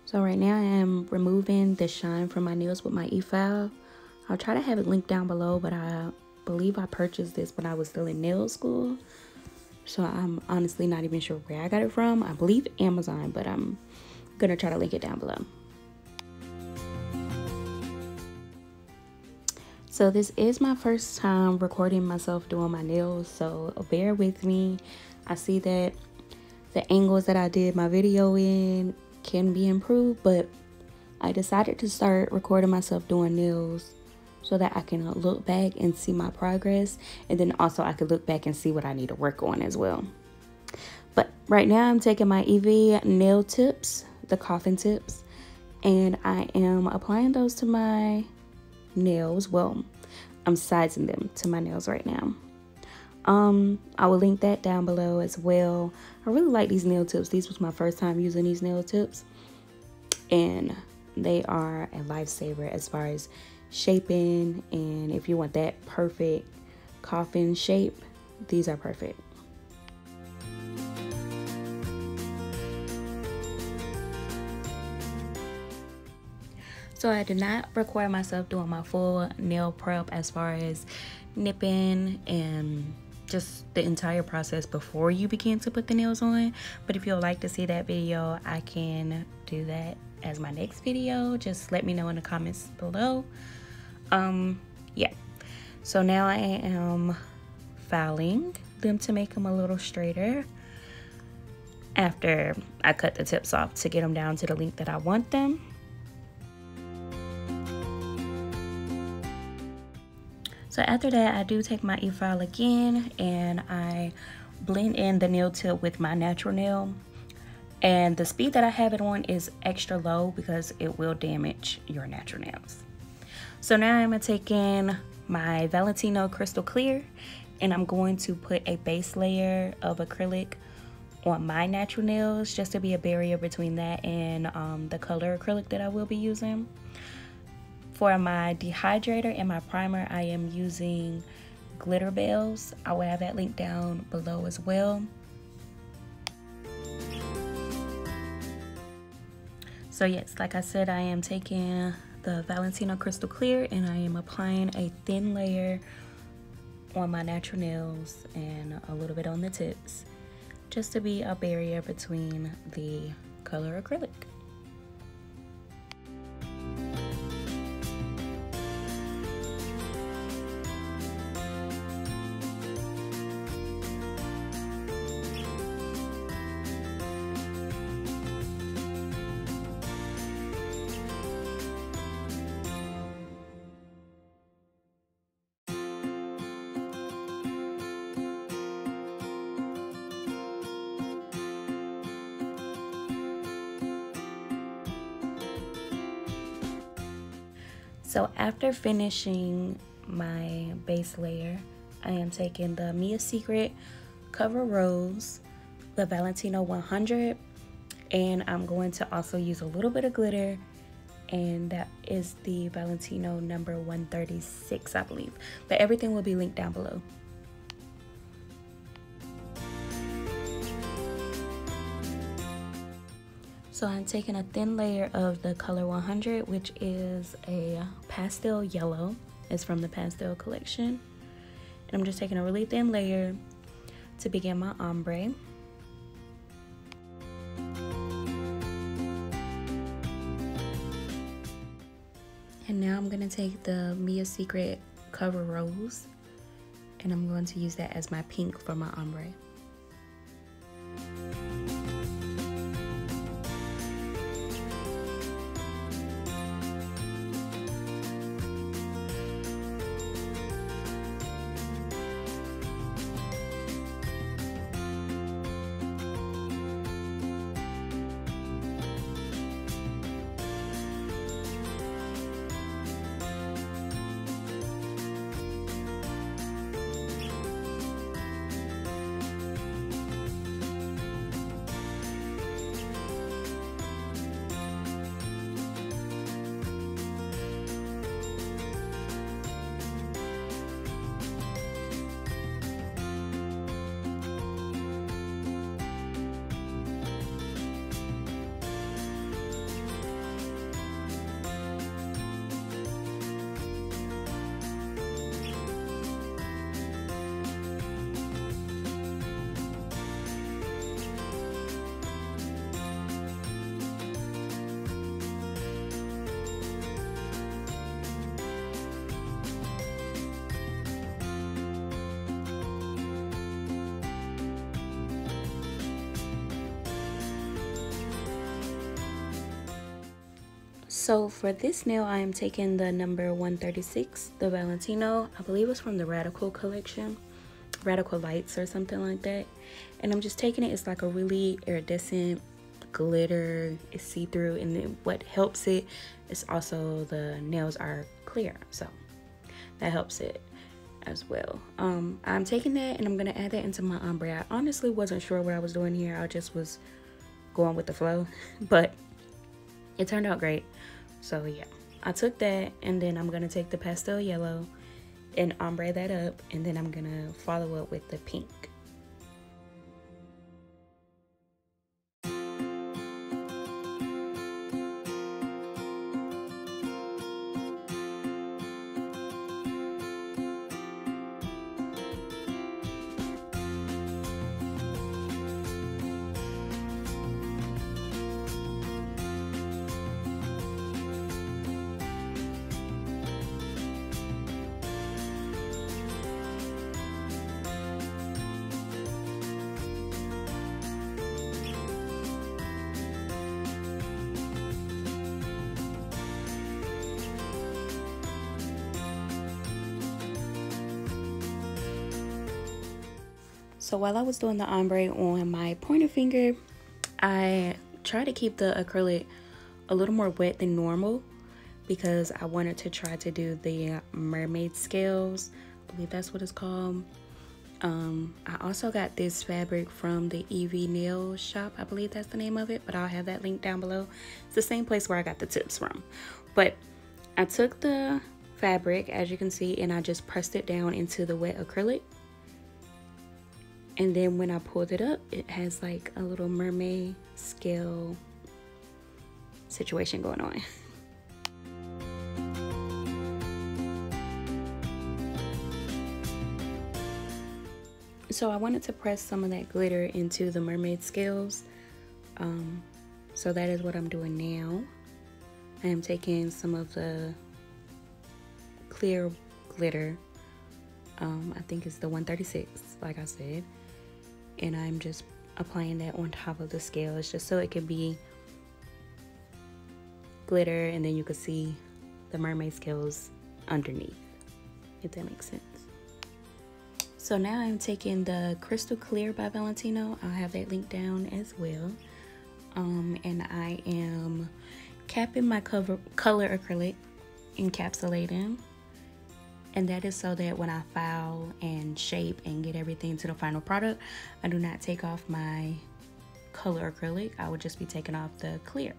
So right now I am removing the shine from my nails with my e-file. I'll try to have it linked down below, but I believe I purchased this when I was still in nail school. So I'm honestly not even sure where I got it from. I believe Amazon, but I'm gonna try to link it down below. So this is my first time recording myself doing my nails, so bear with me. I see that the angles that I did my video in can be improved, but I decided to start recording myself doing nails so that I can look back and see my progress, and then also I could look back and see what I need to work on as well. But right now I'm taking my EV nail tips, the coffin tips, and I am applying those to my nails. Well, I'm sizing them to my nails right now. I will link that down below as well. I really like these nail tips. This was my first time using these nail tips, and they are a lifesaver as far as shaping, and if you want that perfect coffin shape, these are perfect. So I did not record myself doing my full nail prep as far as nipping and just the entire process before you begin to put the nails on. But if you would like to see that video, I can do that as my next video. Just let me know in the comments below. Yeah. So now I am filing them to make them a little straighter after I cut the tips off to get them down to the length that I want them. So after that, I do take my e-file again and I blend in the nail tip with my natural nail. And the speed that I have it on is extra low because it will damage your natural nails. So now I'm going to take in my Valentino Crystal Clear, and I'm going to put a base layer of acrylic on my natural nails just to be a barrier between that and the color acrylic that I will be using. For my dehydrator and my primer, I am using Glitter Bells. I will have that link down below as well. So yes, like I said, I am taking the Valentino Crystal Clear and I am applying a thin layer on my natural nails and a little bit on the tips, just to be a barrier between the color acrylic. So after finishing my base layer, I am taking the Mia Secret Cover Rose, the Valentino 100, and I'm going to also use a little bit of glitter, and that is the Valentino number 136, I believe. But everything will be linked down below. So I'm taking a thin layer of the color 100, which is a pastel yellow. It's from the pastel collection. And I'm just taking a really thin layer to begin my ombre. And now I'm gonna take the Mia Secret Cover Rose, and I'm going to use that as my pink for my ombre. So for this nail, I am taking the number 136, the Valentino. I believe it's from the Radical collection, Radical Lights or something like that. And I'm just taking it. It's like a really iridescent glitter. It's see-through, and then what helps it is also the nails are clear, so that helps it as well. I'm taking that and I'm gonna add that into my ombre. I honestly wasn't sure what I was doing here. I just was going with the flow, but it turned out great. So yeah, I took that, and then I'm gonna take the pastel yellow and ombre that up, and then I'm gonna follow up with the pink. So while I was doing the ombre on my pointer finger, I tried to keep the acrylic a little more wet than normal because I wanted to try to do the mermaid scales. I believe that's what it's called. I also got this fabric from the Evie Nail Shop. I believe that's the name of it, but I'll have that link down below. It's the same place where I got the tips from. But I took the fabric, as you can see, and I just pressed it down into the wet acrylic. And then when I pulled it up, it has like a little mermaid scale situation going on. So I wanted to press some of that glitter into the mermaid scales. So that is what I'm doing now. I am taking some of the clear glitter. I think it's the 136, like I said. And I'm just applying that on top of the scales just so it can be glitter, and then you can see the mermaid scales underneath, if that makes sense. So now I'm taking the Crystal Clear by Valentino. I'll have that link down as well. And I am capping my color acrylic, encapsulating. And that is so that when I file and shape and get everything to the final product, I do not take off my color acrylic. I would just be taking off the clear.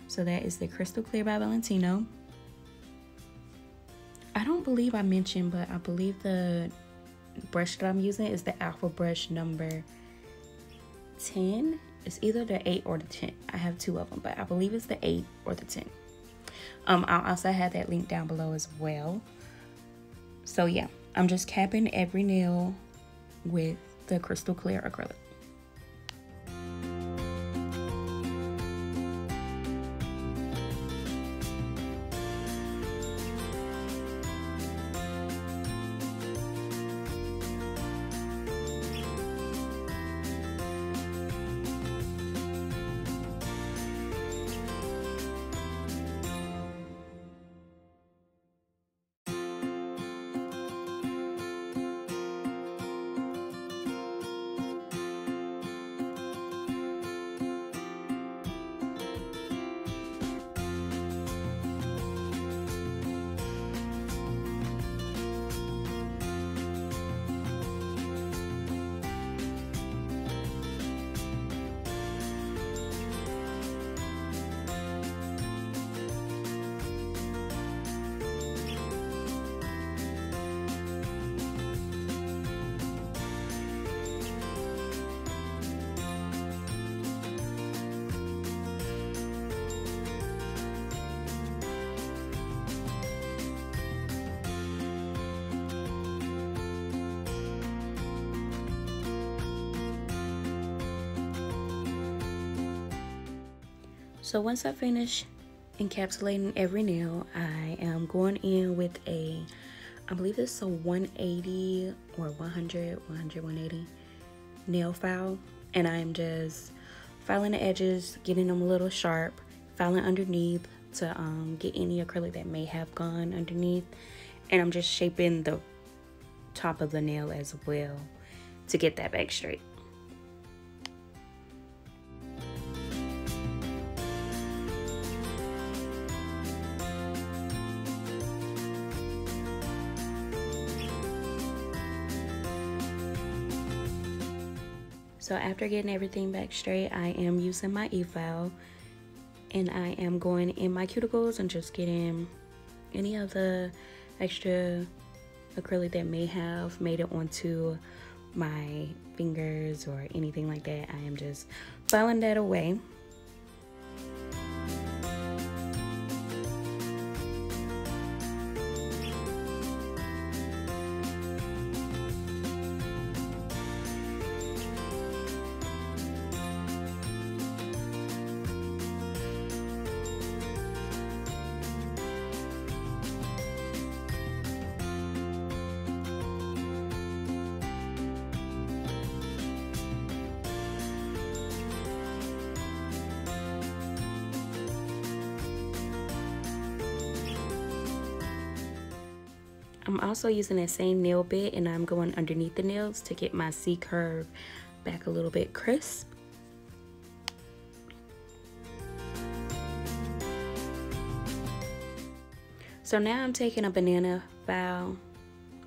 So that is the Crystal Clear by Valentino. I don't believe I mentioned, but I believe the brush that I'm using is the Alpha brush number 10. It's either the 8 or the 10. I have two of them, but I believe it's the 8 or the 10. I'll also have that link down below as well. So yeah, I'm just capping every nail with the Crystal Clear acrylic. So once I finish encapsulating every nail, I am going in with a, I believe it's a 180 or 180 nail file, and I'm just filing the edges, getting them a little sharp, filing underneath, to get any acrylic that may have gone underneath, and I'm just shaping the top of the nail as well to get that back straight. So after getting everything back straight, I am using my e-file, and I am going in my cuticles and just getting any of the extra acrylic that may have made it onto my fingers or anything like that. I am just filing that away. I'm also using that same nail bit, and I'm going underneath the nails to get my C curve back a little bit crisp. So now I'm taking a banana file.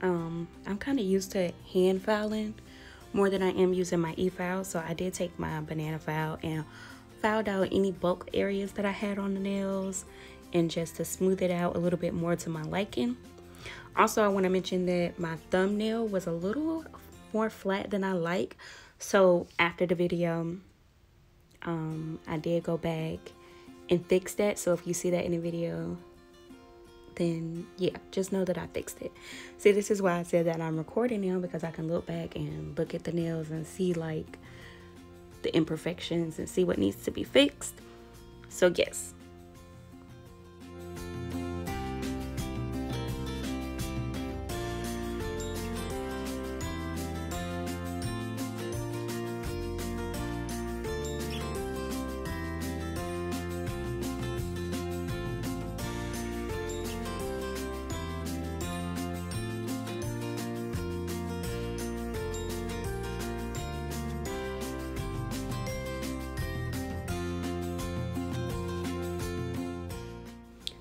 I'm kind of used to hand filing more than I am using my e-file, so I did take my banana file and filed out any bulk areas that I had on the nails, and just to smooth it out a little bit more to my liking. Also, I want to mention that my thumbnail was a little more flat than I like. So after the video, I did go back and fix that. So if you see that in the video, then yeah, just know that I fixed it. See, this is why I said that I'm recording now, because I can look back and look at the nails and see like the imperfections and see what needs to be fixed. So yes.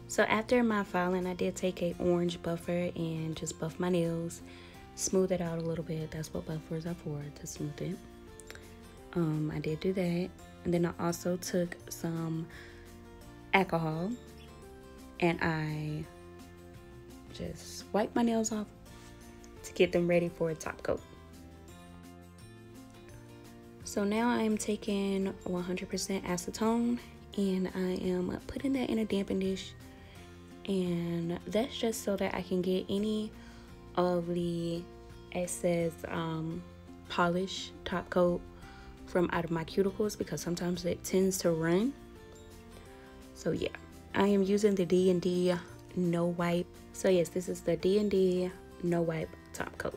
So after my filing, I did take a orange buffer and just buff my nails, smooth it out a little bit. That's what buffers are for, to smooth it. I did do that. And then I also took some alcohol and I just wiped my nails off to get them ready for a top coat. So now I am taking 100% acetone and I am putting that in a damping dish. And that's just so that I can get any of the excess polish top coat from out of my cuticles, because sometimes it tends to run. So yeah, I am using the D&D No Wipe. So yes, this is the D&D No Wipe top coat.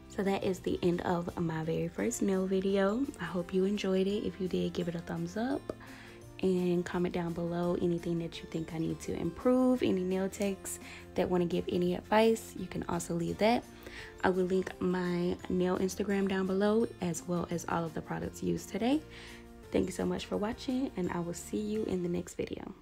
So that is the end of my very first nail video. I hope you enjoyed it. If you did, give it a thumbs up and comment down below anything that you think I need to improve, any nail techs that want to give any advice. You can also leave that. I will link my nail Instagram down below, as well as all of the products used today. Thank you so much for watching, and I will see you in the next video.